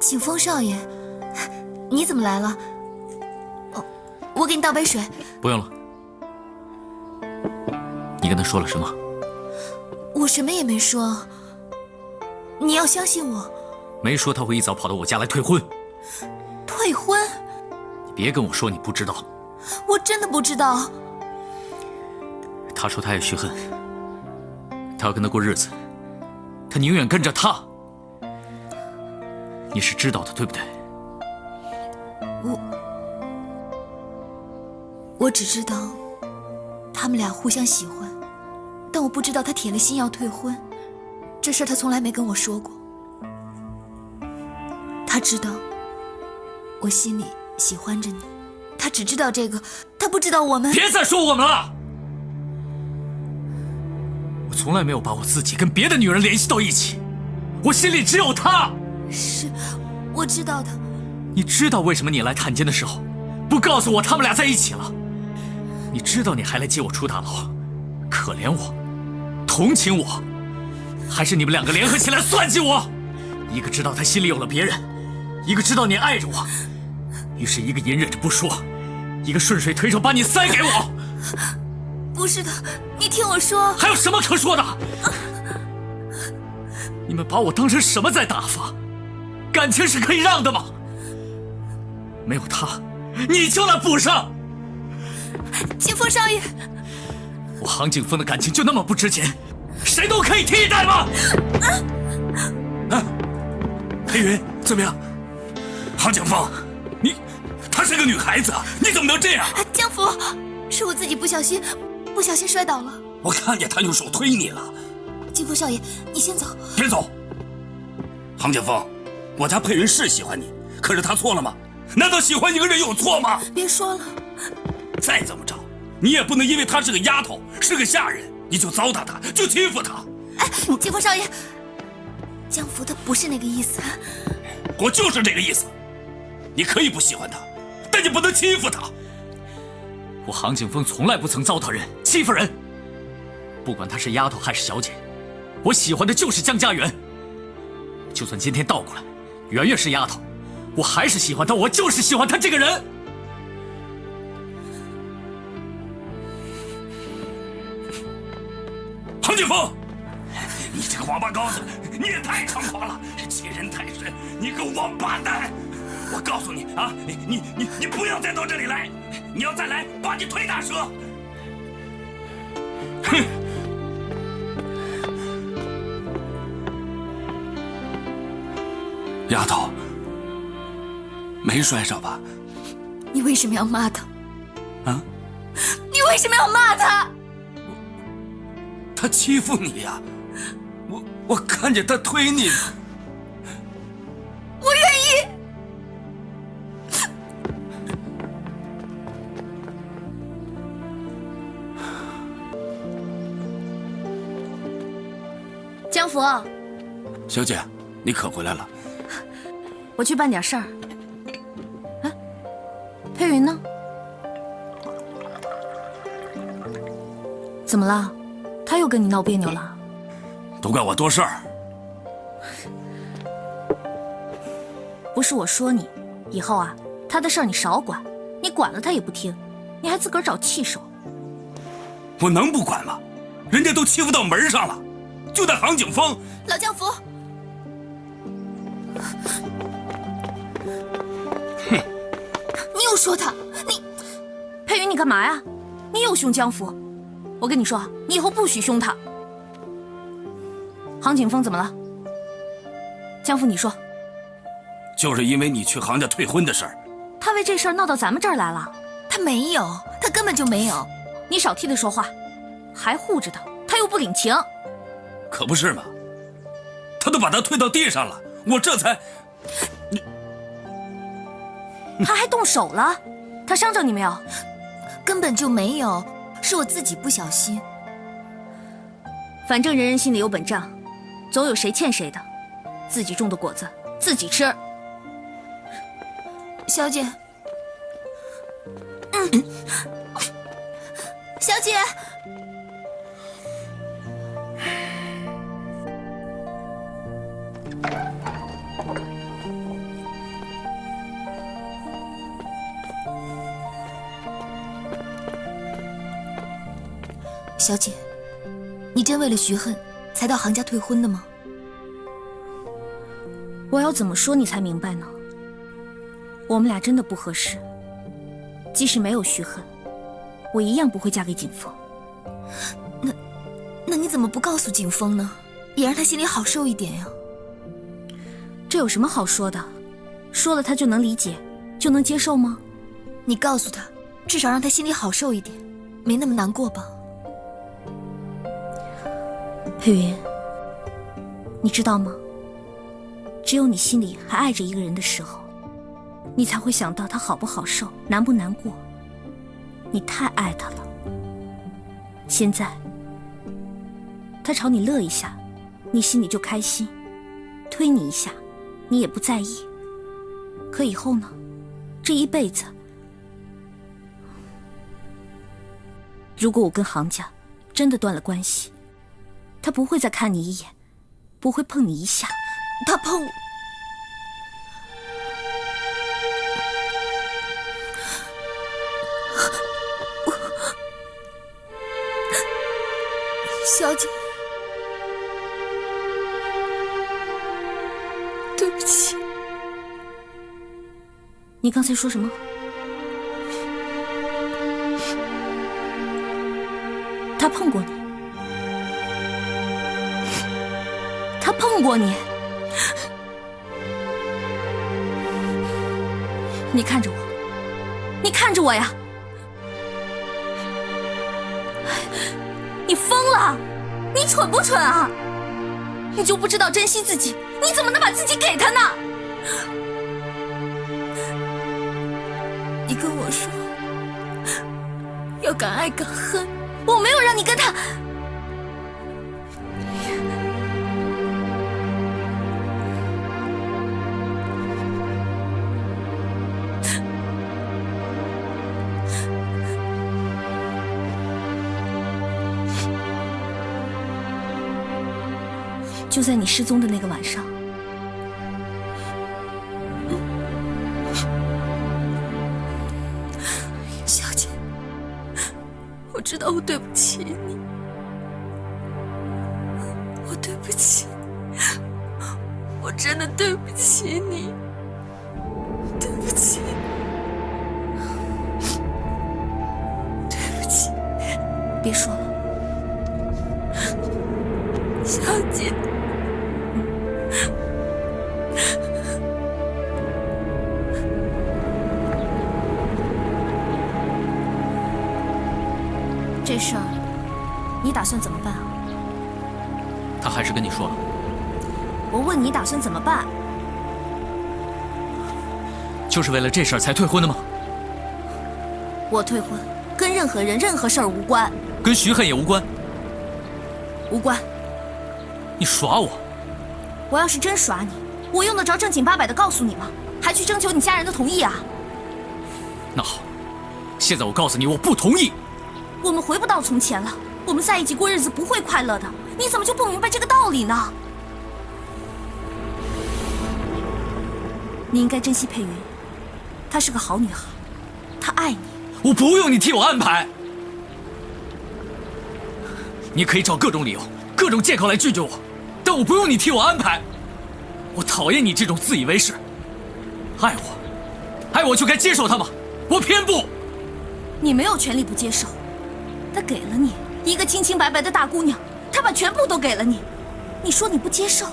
景风少爷，你怎么来了？哦，我给你倒杯水。不用了。你跟他说了什么？我什么也没说。你要相信我。没说他会一早跑到我家来退婚。退婚？你别跟我说你不知道。我真的不知道。他说他爱徐恨，他要跟他过日子，他宁愿跟着他。你是知道的，对不对？我只知道他们俩互相喜欢，但我不知道他铁了心要退婚，这事他从来没跟我说过。他知道我心里喜欢着你，他只知道这个，他不知道我们。别再说我们了！我从来没有把我自己跟别的女人联系到一起，我心里只有她。是，我知道的。你知道为什么你来探监的时候不告诉我他们俩在一起了？你知道你还来接我出大牢，可怜我，同情我，还是你们两个联合起来算计我？一个知道他心里有了别人，一个知道你爱着我，于是一个隐忍着不说，一个顺水推舟把你塞给我。不是的，你听我说。还有什么可说的？你们把我当成什么在打发？感情是可以让的吗？没有他，你就来补上。景风少爷，我杭景峰的感情就那么不值钱，谁都可以替代吗？裴云怎么样？杭景峰，她是个女孩子，你怎么能这样？江福，是我自己不小心摔倒了。我看见她用手推你了。景风少爷，你先走。别走。杭景峰，我家佩云是喜欢你，可是她错了吗？难道喜欢一个人有错吗？别说了。再怎么着，你也不能因为她是个丫头，是个下人，你就糟蹋她，就欺负她。景风少爷，江福他不是那个意思。我就是这个意思。你可以不喜欢她，但你不能欺负她。我杭景峰从来不曾糟蹋人、欺负人，不管她是丫头还是小姐，我喜欢的就是江家园。就算今天倒过来，圆圆是丫头，我还是喜欢她，我就是喜欢她这个人。杭景峰，你这个王八羔子，你也太猖狂了，欺人太甚，你个王八蛋！我告诉你啊，你不要再到这里来，你要再来，把你腿打折！哼！丫头，没摔着吧？你为什么要骂他？啊？你为什么要骂他？他欺负你呀！我看见他推你。我愿意。江福，小姐，你可回来了。我去办点事儿。哎，佩云呢？怎么了？他又跟你闹别扭了？都怪我多事儿。不是我说你，以后啊，他的事儿你少管，你管了他也不听，你还自个儿找气受。我能不管吗？人家都欺负到门上了，就在杭景峰。老江福，哼！你又说他，你佩云，你干嘛呀？你又凶江福。我跟你说，你以后不许凶他。杭景峰怎么了？江福，你说。就是因为你去杭家退婚的事儿。他为这事儿闹到咱们这儿来了？他没有，他根本就没有。你少替他说话，还护着他，他又不领情。可不是嘛，他都把他推到地上了，我这才……他还动手了？他伤着你没有？根本就没有。是我自己不小心。反正人人心里有本账，总有谁欠谁的，自己种的果子自己吃。小姐，小姐，小姐，你真为了徐恨才到杭家退婚的吗？我要怎么说你才明白呢？我们俩真的不合适。即使没有徐恨，我一样不会嫁给景风。那你怎么不告诉景风呢？也让他心里好受一点呀。这有什么好说的？说了他就能理解，就能接受吗？你告诉他，至少让他心里好受一点，没那么难过吧。佩云，你知道吗？只有你心里还爱着一个人的时候，你才会想到他好不好受，难不难过。你太爱他了。现在他朝你乐一下，你心里就开心；推你一下，你也不在意。可以后呢？这一辈子，如果我跟杭家真的断了关系，他不会再看你一眼，不会碰你一下。他碰我，小姐，对不起。你刚才说什么？他碰过你？他碰过你？你看着我，你看着我呀！你疯了？你蠢不蠢啊？你就不知道珍惜自己？你怎么能把自己给他呢？你跟我说要敢爱敢恨，我没有让你跟他。就在你失踪的那个晚上，小姐，我知道我对不起你，我对不起，我真的对不起你，对不起，对不起，别说了，小姐。这事儿，你打算怎么办啊？他还是跟你说了。我问你打算怎么办？就是为了这事儿才退婚的吗？我退婚跟任何人、任何事儿无关，跟徐恨也无关。无关。你耍我？我要是真耍你，我用得着正经八百的告诉你吗？还去征求你家人的同意啊？那好，现在我告诉你，我不同意。我们回不到从前了，我们在一起过日子不会快乐的。你怎么就不明白这个道理呢？你应该珍惜佩云，她是个好女孩，她爱你。我不用你替我安排，你可以找各种理由、各种借口来拒绝我，但我不用你替我安排。我讨厌你这种自以为是。爱我就该接受他吗？我偏不。你没有权利不接受。他给了你一个清清白白的大姑娘，他把全部都给了你。你说你不接受，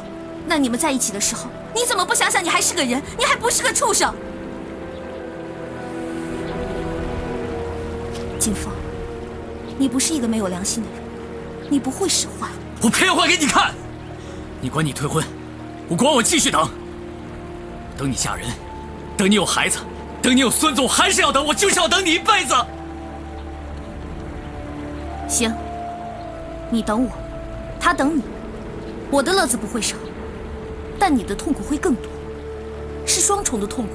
那你们在一起的时候，你怎么不想想你还是个人，你还不是个畜生？景风，你不是一个没有良心的人，你不会使坏。我偏坏给你看。你管你退婚，我管我继续等。等你嫁人，等你有孩子，等你有孙子，我还是要等，我就是要等你一辈子。行，你等我，他等你，我的乐子不会少，但你的痛苦会更多，是双重的痛苦。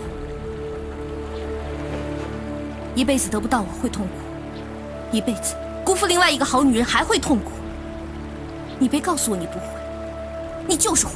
一辈子得不到我会痛苦，一辈子辜负另外一个好女人还会痛苦。你别告诉我你不会，你就是会。